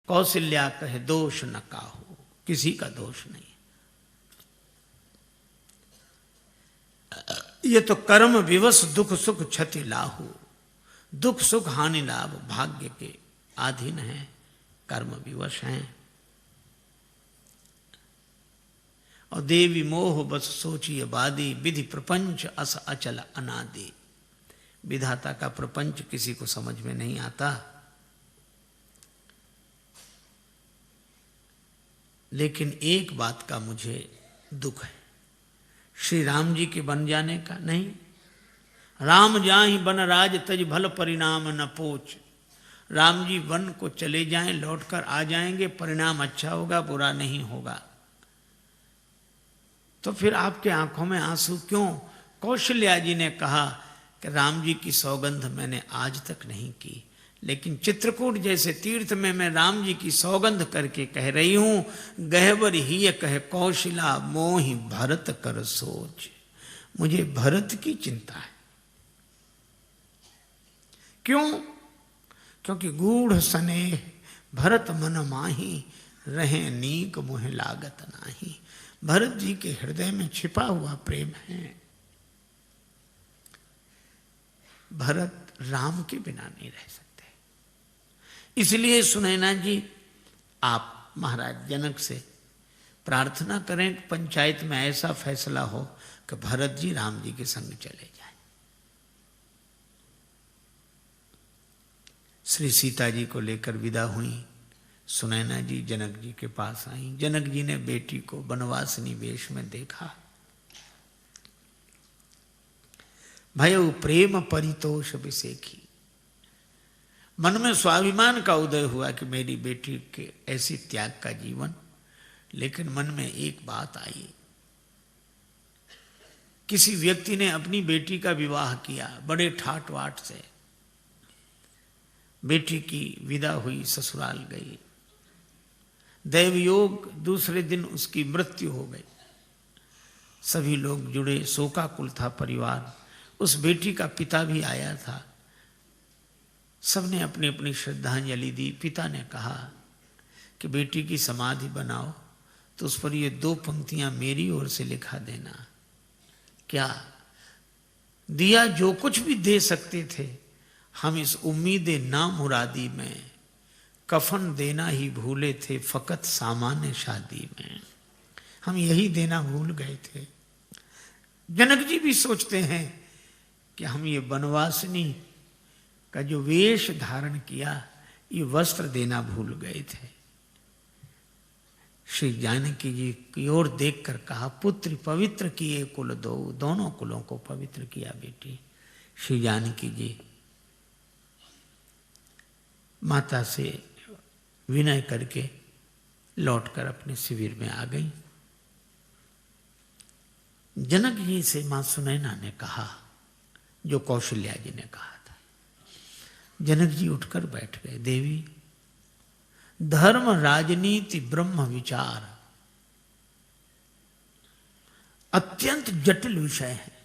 कौशल्या कहे दोष न काहू, किसी का दोष नहीं। ये तो कर्म विवश दुख सुख क्षति लाहू, दुख सुख हानि लाभ भाग्य के अधीन है, कर्म विवश हैं। और देवी मोह बस सोचिए बादी, विधि प्रपंच अस अचल अनादि। विधाता का प्रपंच किसी को समझ में नहीं आता, लेकिन एक बात का मुझे दुख है, श्री राम जी के बन जाने का नहीं। राम जाहि बन राज तज भल परिणाम न पोच। राम जी वन को चले जाएं, लौटकर आ जाएंगे, परिणाम अच्छा होगा, बुरा नहीं होगा। तो फिर आपके आंखों में आंसू क्यों? कौशल्या जी ने कहा कि राम जी की सौगंध मैंने आज तक नहीं की, लेकिन चित्रकूट जैसे तीर्थ में मैं राम जी की सौगंध करके कह रही हूं, गहवर ही कहे कौशला मोहि भरत कर सोच। मुझे भरत की चिंता है। क्यों? क्योंकि गूढ़ स्नेह भरत मन माही, रहे नीक मुह लागत नाही। भरत जी के हृदय में छिपा हुआ प्रेम है। भरत राम के बिना नहीं रह सकते। इसलिए सुनैना जी, आप महाराज जनक से प्रार्थना करें, पंचायत में ऐसा फैसला हो कि भरत जी राम जी के संग चले जाएं। श्री सीता जी को लेकर विदा हुई। सुनैना जी जनक जी के पास आई। जनक जी ने बेटी को वनवासिनी वेश में देखा। भयउ प्रेम परितोष विसेखी। मन में स्वाभिमान का उदय हुआ कि मेरी बेटी के ऐसे त्याग का जीवन, लेकिन मन में एक बात आई, किसी व्यक्ति ने अपनी बेटी का विवाह किया बड़े ठाट वाट से। बेटी की विदा हुई, ससुराल गई। दैवयोग दूसरे दिन उसकी मृत्यु हो गई। सभी लोग जुड़े, शोकाकुल था परिवार। उस बेटी का पिता भी आया था। सबने अपनी अपनी श्रद्धांजलि दी। पिता ने कहा कि बेटी की समाधि बनाओ तो उस पर ये 2 पंक्तियां मेरी ओर से लिखा देना। क्या दिया? जो कुछ भी दे सकते थे, हम इस उम्मीद ना मुरादी में कफन देना ही भूले थे, फकत सामान्य शादी में। हम यही देना भूल गए थे। जनक जी भी सोचते हैं कि हम ये वनवासिनी का जो वेश धारण किया, ये वस्त्र देना भूल गए थे। श्री जानकी जी की ओर देखकर कहा, पुत्र पवित्र किए कुल दो। दोनों कुलों को पवित्र किया बेटी। श्री जानकी जी माता से विनय करके लौटकर अपने शिविर में आ गई। जनक जी से मां सुनैना ने कहा जो कौशल्या जी ने कहा था। जनक जी उठकर बैठ गए। देवी, धर्म राजनीति ब्रह्म विचार अत्यंत जटिल विषय है।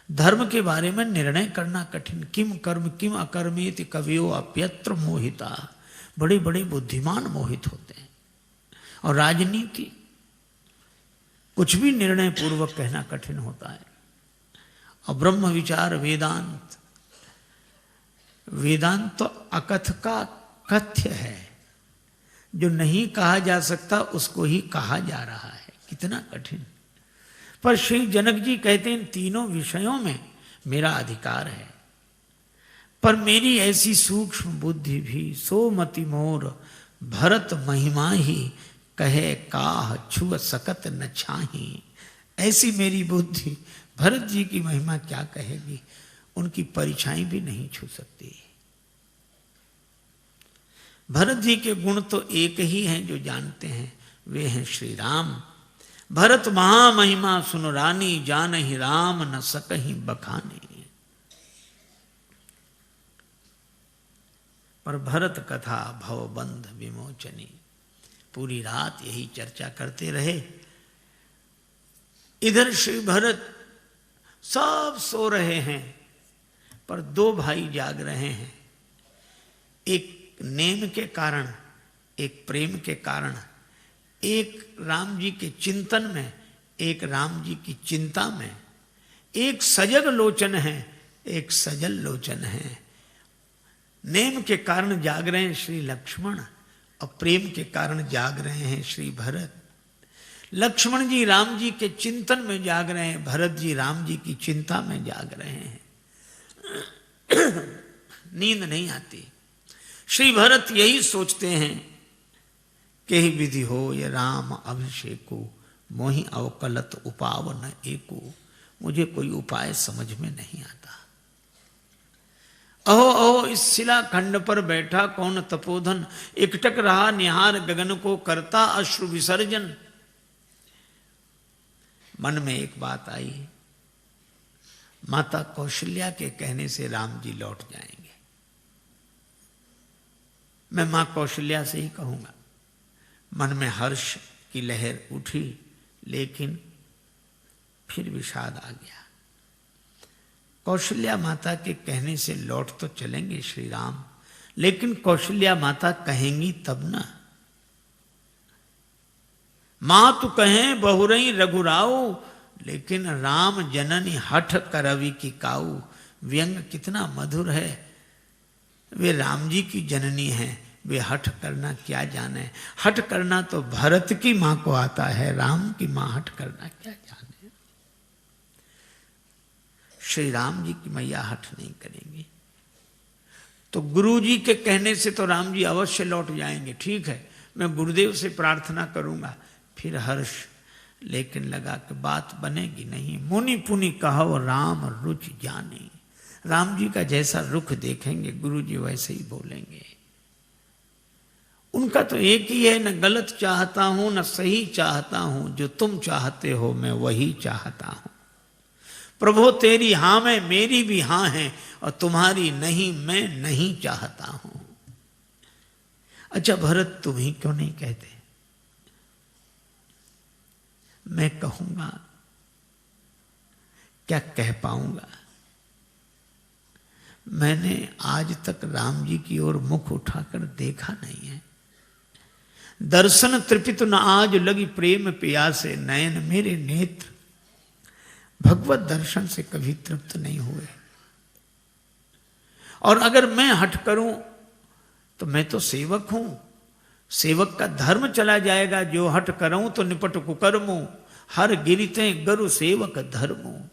धर्म के बारे में निर्णय करना कठिन। किम कर्म किम अकर्मेति कवियो अप्यत्र मोहिता। बड़े बड़े बुद्धिमान मोहित होते हैं। और राजनीति कुछ भी निर्णय पूर्वक कहना कठिन होता है। और ब्रह्म विचार वेदांत, वेदांत तो अकथ का कथ्य है। जो नहीं कहा जा सकता उसको ही कहा जा रहा है। कितना कठिन। पर श्री जनक जी कहते हैं इन तीनों विषयों में मेरा अधिकार है, पर मेरी ऐसी सूक्ष्म बुद्धि भी सोमति मोर भरत महिमा ही कहे काह छुअ सकत न छाही। ऐसी मेरी बुद्धि भरत जी की महिमा क्या कहेगी, उनकी परिछाई भी नहीं छू सकती। भरत जी के गुण तो एक ही हैं जो जानते हैं, वे हैं श्री राम। भरत महामहिमा सुन रानी, जानहि राम न सकहि बखानी। पर भरत कथा भवबंध विमोचनी। पूरी रात यही चर्चा करते रहे। इधर श्री भरत सब सो रहे हैं, पर 2 भाई जाग रहे हैं। एक नेम के कारण एक प्रेम के कारण, एक राम जी के चिंतन में, एक राम जी की चिंता में, एक सजग लोचन है, एक सजल लोचन है। नेम के कारण जाग रहे हैं श्री लक्ष्मण और प्रेम के कारण जाग रहे हैं श्री भरत। लक्ष्मण जी राम जी के चिंतन में जाग रहे हैं, भरत जी राम जी की चिंता में जाग रहे हैं। नींद नहीं आती। श्री भरत यही सोचते हैं कि ही विधि हो ये राम अभिषेको, मोहि अवकलत उपावन एको। मुझे कोई उपाय समझ में नहीं आता। अहो अहो इस शिला खंड पर बैठा कौन तपोधन, एकटक रहा निहार गगन को करता अश्रु विसर्जन। मन में एक बात आई, माता कौशल्या के कहने से राम जी लौट जाएंगे। मैं मां कौशल्या से ही कहूंगा। मन में हर्ष की लहर उठी, लेकिन फिर विषाद आ गया। कौशल्या माता के कहने से लौट तो चलेंगे श्री राम, लेकिन कौशल्या माता कहेंगी तब ना। मां तू कहें बहुरई रघुराऊ, लेकिन राम जननी हठ करवि की काऊ। व्यंग कितना मधुर है। वे राम जी की जननी हैं, वे हठ करना क्या जाने। हठ करना तो भरत की मां को आता है, राम की मां हठ करना क्या जाने। श्री राम जी की मैया हठ नहीं करेंगी। तो गुरु जी के कहने से तो राम जी अवश्य लौट जाएंगे। ठीक है, मैं गुरुदेव से प्रार्थना करूंगा। फिर हर्ष, लेकिन लगा कि बात बनेगी नहीं। मुनि पुनि कहो राम रुचि जानी। राम जी का जैसा रुख देखेंगे गुरु जी वैसे ही बोलेंगे। उनका तो एक ही है, न गलत चाहता हूं न सही चाहता हूं, जो तुम चाहते हो मैं वही चाहता हूं। प्रभु तेरी हां में मेरी भी हां है, और तुम्हारी नहीं मैं नहीं चाहता हूं। अच्छा भरत तुम ही क्यों नहीं कहते? मैं कहूंगा, क्या कह पाऊंगा? मैंने आज तक राम जी की ओर मुख उठाकर देखा नहीं है। दर्शन तृपित न आज लगी प्रेम प्यासे, नयन मेरे नेत्र भगवत दर्शन से कभी तृप्त नहीं हुए। और अगर मैं हट करूं तो मैं तो सेवक हूं। सेवक का धर्म चला जाएगा। जो हट करूं तो निपट कुकर्मो, हर गिरते गरु सेवक धर्मो।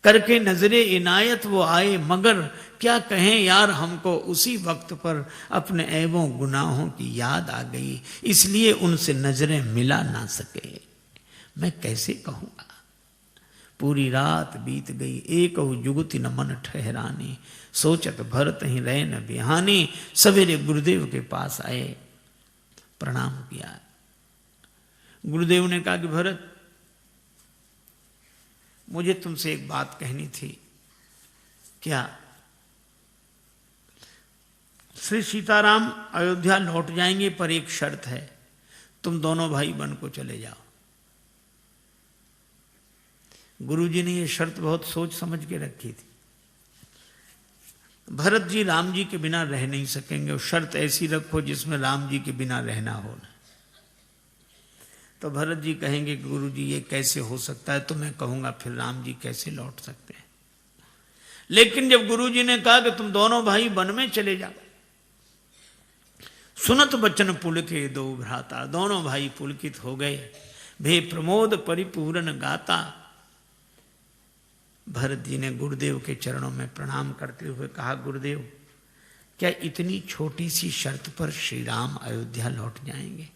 करके नजरे इनायत वो आए, मगर क्या कहें यार हमको। उसी वक्त पर अपने ऐबों गुनाहों की याद आ गई, इसलिए उनसे नजरें मिला ना सके। मैं कैसे कहूंगा? पूरी रात बीत गई, एक जुगति न मन ठहरानी। सोचत भरत ही रहे न बिहानी। सवेरे गुरुदेव के पास आए, प्रणाम किया। गुरुदेव ने कहा कि भरत, मुझे तुमसे एक बात कहनी थी। क्या? श्री सीताराम अयोध्या लौट जाएंगे, पर एक शर्त है, तुम दोनों भाई वन को चले जाओ। गुरुजी ने यह शर्त बहुत सोच समझ के रखी थी। भरत जी राम जी के बिना रह नहीं सकेंगे, और शर्त ऐसी रखो जिसमें राम जी के बिना रहना हो ना। तो भरत जी कहेंगे गुरु जी ये कैसे हो सकता है? तो मैं कहूंगा फिर राम जी कैसे लौट सकते हैं? लेकिन जब गुरु जी ने कहा कि तुम दोनों भाई वन में चले जाओ, सुनत बचन पुलके दो भ्राता। दोनों भाई पुलकित हो गए, भे प्रमोद परिपूर्ण गाता। भरत जी ने गुरुदेव के चरणों में प्रणाम करते हुए कहा, गुरुदेव क्या इतनी छोटी सी शर्त पर श्री राम अयोध्या लौट जाएंगे?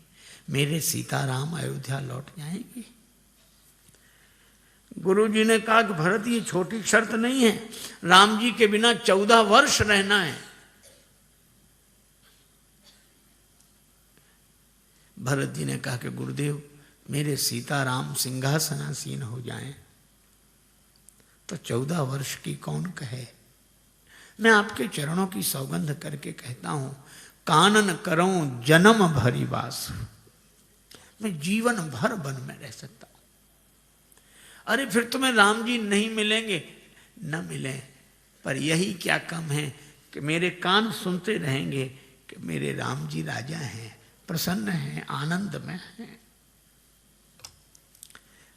मेरे सीताराम अयोध्या लौट जाएंगे? गुरु जी ने कहा कि भरत ये छोटी शर्त नहीं है, राम जी के बिना 14 वर्ष रहना है। भरत जी ने कहा कि गुरुदेव मेरे सीताराम सिंहासनासीन हो जाएं तो 14 वर्ष की कौन कहे। मैं आपके चरणों की सौगंध करके कहता हूं, कानन करऊं जन्म भरी वास। मैं जीवन भर वन में रह सकता हूं। अरे फिर तुम्हें राम जी नहीं मिलेंगे, न मिले, पर यही क्या कम है कि मेरे कान सुनते रहेंगे कि मेरे राम जी राजा हैं, प्रसन्न हैं, आनंद में हैं।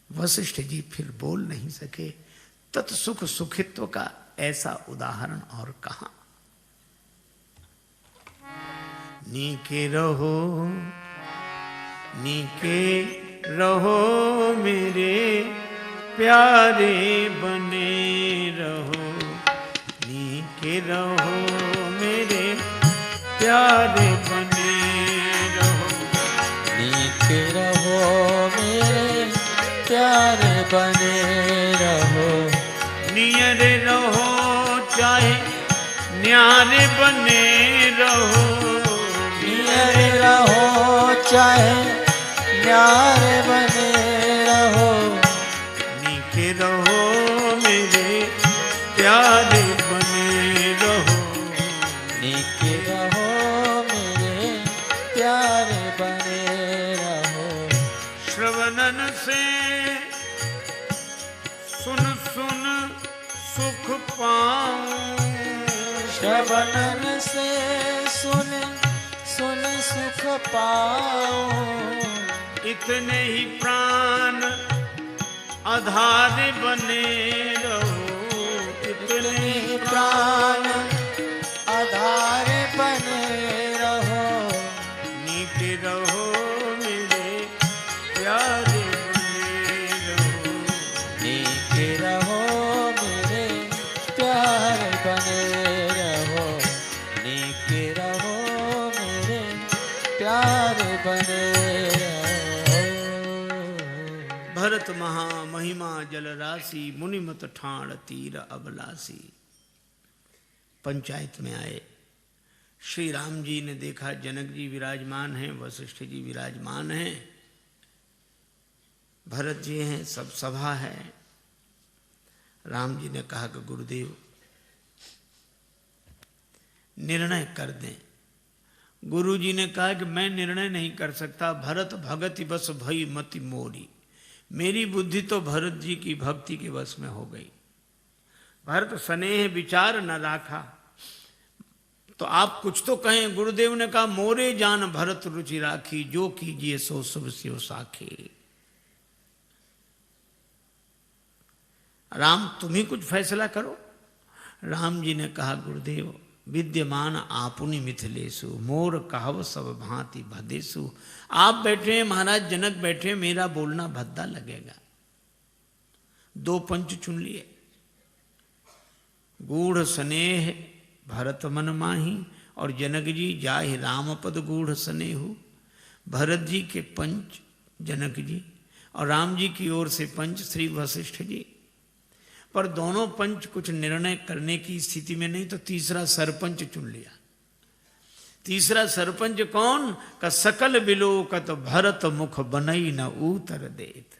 वशिष्ठ जी फिर बोल नहीं सके। तत्सुख सुखित्व का ऐसा उदाहरण और कहां। नीके रहो मेरे प्यारे बने रहो, नीके रहो मेरे प्यारे बने रहो, नीके रहो मेरे प्यारे बने रहो, नियरे रहो चाहे न्यारे बने रहो, नियरे रहो चाहे न्यारे बने रहो, नीके रहो मेरे प्यारे बने रहो, नीके रहो मेरे प्यारे बने रहो। श्रवणन से सुन सुन सुख पाऊं, श्रवणन से सुन सुन सुख पाऊं, इतने ही प्राण आधार बने रहो, इतने ही प्राण आधार बने रहो, नीके रहो मेरे प्यारे बने रहो, नीके रहो मेरे प्यारे बने रहो, नीके रहो मेरे प्यारे बने रहो। भरत महा महिमा जल राशि, मुनिमत ठाण तीर अबलासी। पंचायत में आए। श्री राम जी ने देखा जनक जी विराजमान हैं, वशिष्ठ जी विराजमान हैं, भरत जी हैं, सब सभा है। राम जी ने कहा कि गुरुदेव निर्णय कर दें। गुरु जी ने कहा कि मैं निर्णय नहीं कर सकता, भरत भगति बस भई मति मोरी। मेरी बुद्धि तो भरत जी की भक्ति के वश में हो गई। भरत स्नेह विचार न राखा, तो आप कुछ तो कहें। गुरुदेव ने कहा मोरे जान भरत रुचि राखी, जो कीजिए सो शुभ स्यो साखी। राम तुम ही कुछ फैसला करो। राम जी ने कहा गुरुदेव विद्यमान आपुनि मिथिलेशु, मोर कहव सब भांति भदेशु। आप बैठे हैं, महाराज जनक बैठे, मेरा बोलना भद्दा लगेगा। दो पंच चुन लिए। गूढ़ स्नेह भरत मन माही, और जनक जी जाहि राम पद गूढ़ स्नेहु। भरत जी के पंच जनक जी, और राम जी की ओर से पंच श्री वशिष्ठ जी। पर दोनों पंच कुछ निर्णय करने की स्थिति में नहीं, तो तीसरा सरपंच चुन लिया। तीसरा सरपंच कौन? का सकल बिलोकत भरत मुख बनई न उतर देत।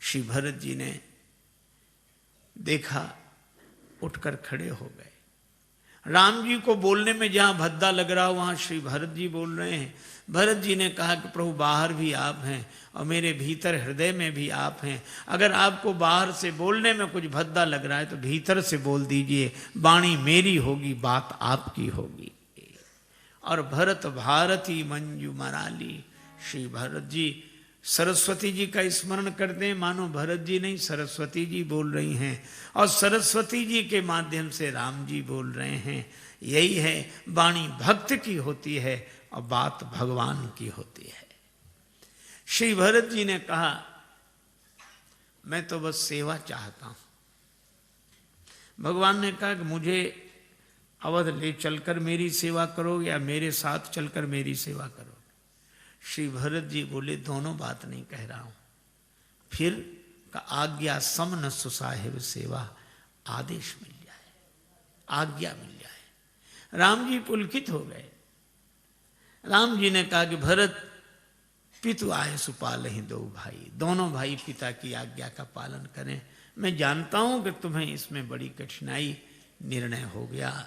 श्री भरत जी ने देखा, उठकर खड़े हो गए। राम जी को बोलने में जहां भद्दा लग रहा वहां श्री भरत जी बोल रहे हैं। भरत जी ने कहा कि प्रभु बाहर भी आप हैं और मेरे भीतर हृदय में भी आप हैं। अगर आपको बाहर से बोलने में कुछ भद्दा लग रहा है तो भीतर से बोल दीजिए, वाणी मेरी होगी, बात आपकी होगी। और भरत भारती मंजू मराली। श्री भरत जी सरस्वती जी का स्मरण करते हैं, मानो भरत जी नहीं सरस्वती जी बोल रही हैं, और सरस्वती जी के माध्यम से राम जी बोल रहे हैं। यही है, वाणी भक्त की होती है और बात भगवान की होती है। श्री भरत जी ने कहा मैं तो बस सेवा चाहता हूं। भगवान ने कहा कि मुझे अवध ले चलकर मेरी सेवा करो या मेरे साथ चलकर मेरी सेवा करो। श्री भरत जी बोले दोनों बात नहीं कह रहा हूं। फिर का आज्ञा सम न सुसाहिब सेवा, आदेश मिल जाए, आज्ञा मिल जाए। राम जी पुलकित हो गए। राम जी ने कहा कि भरत पितु आए सुपाल ही दो भाई, दोनों भाई पिता की आज्ञा का पालन करें। मैं जानता हूं कि तुम्हें इसमें बड़ी कठिनाई, निर्णय हो गया।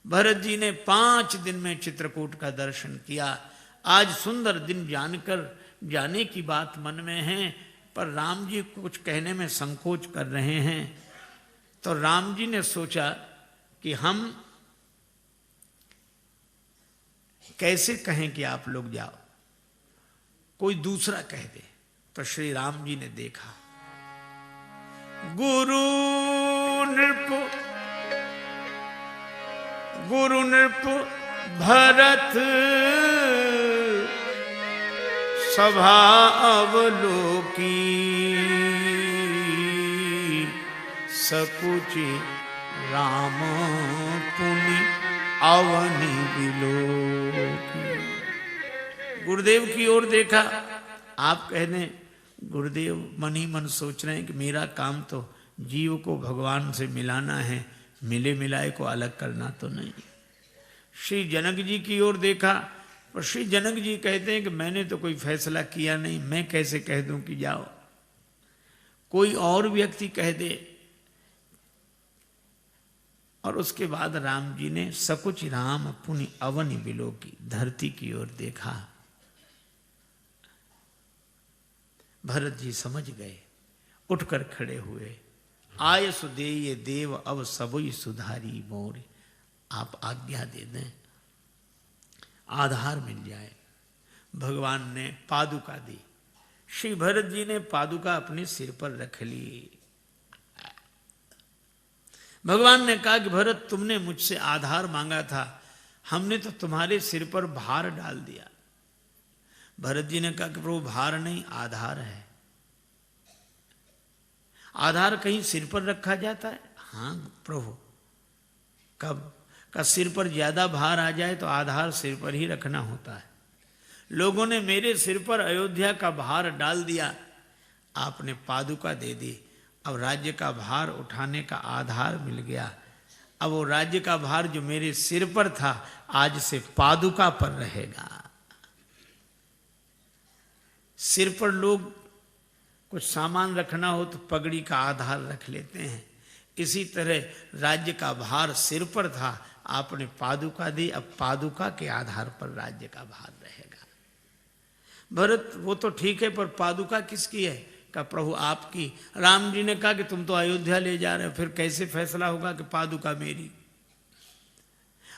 भरत जी ने 5 दिन में चित्रकूट का दर्शन किया। आज सुंदर दिन जानकर जाने की बात मन में है, पर राम जी कुछ कहने में संकोच कर रहे हैं। तो राम जी ने सोचा कि हम कैसे कहें कि आप लोग जाओ, कोई दूसरा कह दे। तो श्री राम जी ने देखा, गुरु नृप भरत सभा अवलोकी, सकुचि राम पुनि अवनि बिलोकी। गुरुदेव की ओर देखा। आप कह दें गुरुदेव मन ही मन सोच रहे हैं कि मेरा काम तो जीव को भगवान से मिलाना है, मिले मिलाए को अलग करना तो नहीं। श्री जनक जी की ओर देखा, और श्री जनक जी कहते हैं कि मैंने तो कोई फैसला किया नहीं, मैं कैसे कह दूं कि जाओ। कोई और व्यक्ति कह दे। और उसके बाद राम जी ने सकुच राम पुनि अवनि बिलोकी, धरती की ओर देखा। भरत जी समझ गए, उठकर खड़े हुए। आय सुदेय देव अब सबुई सुधारी मोर। आप आज्ञा दे दें, आधार मिल जाए। भगवान ने पादुका दी। श्री भरत जी ने पादुका अपने सिर पर रख ली। भगवान ने कहा कि भरत, तुमने मुझसे आधार मांगा था, हमने तो तुम्हारे सिर पर भार डाल दिया। भरत जी ने कहा कि प्रभु भार नहीं, आधार है। आधार कहीं सिर पर रखा जाता है? हाँ प्रभु। कब का सिर पर ज्यादा भार आ जाए तो आधार सिर पर ही रखना होता है। लोगों ने मेरे सिर पर अयोध्या का भार डाल दिया, आपने पादुका दे दी। अब राज्य का भार उठाने का आधार मिल गया। अब वो राज्य का भार जो मेरे सिर पर था, आज से पादुका पर रहेगा। सिर पर लोग कुछ सामान रखना हो तो पगड़ी का आधार रख लेते हैं। इसी तरह राज्य का भार सिर पर था, आपने पादुका दी। अब पादुका के आधार पर राज्य का भार रहेगा। भरत, वो तो ठीक है, पर पादुका किसकी है? का प्रभु आपकी। राम जी ने कहा कि तुम तो अयोध्या ले जा रहे हो, फिर कैसे फैसला होगा कि पादुका मेरी?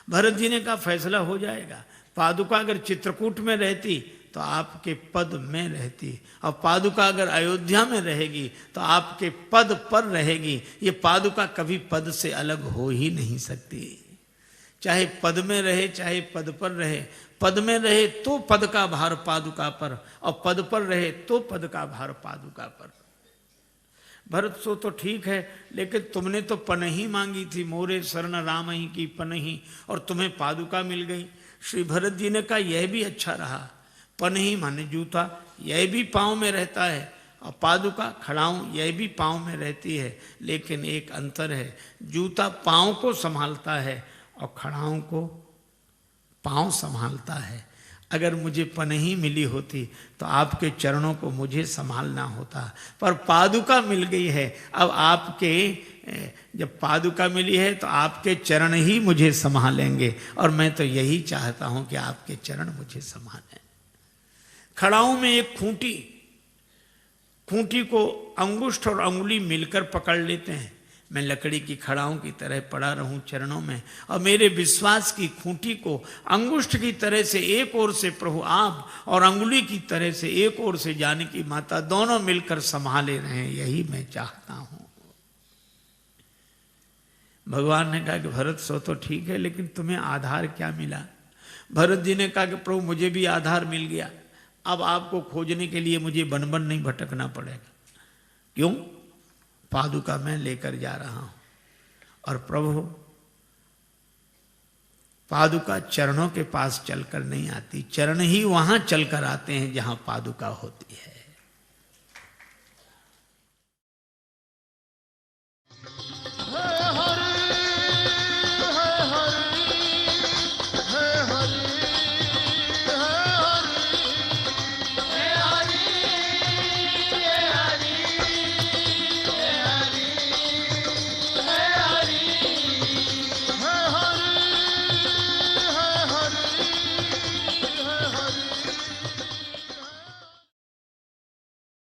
भरत जी ने कहा फैसला हो जाएगा। पादुका अगर चित्रकूट में रहती तो आपके पद में रहती, और पादुका अगर अयोध्या में रहेगी तो आपके पद पर रहेगी। ये पादुका कभी पद से अलग हो ही नहीं सकती। चाहे पद में रहे, चाहे पद पर रहे। पद में रहे तो पद का भार पादुका पर, और पद पर रहे तो पद का भार पादुका पर। भरत, सो तो ठीक है, लेकिन तुमने तो पनही मांगी थी, मोरे शरण राम ही की पनही, और तुम्हें पादुका मिल गई। श्री भरत जी ने कहा यह भी अच्छा रहा। पनही माने जूता, यह भी पाँव में रहता है, और पादुका खड़ाऊं, यह भी पाँव में रहती है। लेकिन एक अंतर है, जूता पाँव को संभालता है और खड़ाऊं को पाँव संभालता है। अगर मुझे पनही मिली होती तो आपके चरणों को मुझे संभालना होता, पर पादुका मिल गई है। अब आपके जब पादुका मिली है तो आपके चरण ही मुझे संभालेंगे, और मैं तो यही चाहता हूं कि आपके चरण मुझे संभालें। खड़ाऊं में एक खूंटी को अंगुष्ठ और अंगुली मिलकर पकड़ लेते हैं। मैं लकड़ी की खड़ाऊं की तरह पड़ा रहूं चरणों में, और मेरे विश्वास की खूंटी को अंगुष्ठ की तरह से एक ओर से प्रभु आप और अंगुली की तरह से एक ओर से जानकी माता दोनों मिलकर संभाले रहें, यही मैं चाहता हूं। भगवान ने कहा कि भरत, सो तो ठीक है, लेकिन तुम्हें आधार क्या मिला? भरत जी ने कहा कि प्रभु मुझे भी आधार मिल गया। अब आपको खोजने के लिए मुझे वन वन नहीं भटकना पड़ेगा। क्यों? पादुका मैं लेकर जा रहा हूं। और प्रभु, पादुका चरणों के पास चलकर नहीं आती, चरण ही वहां चलकर आते हैं जहां पादुका होती है।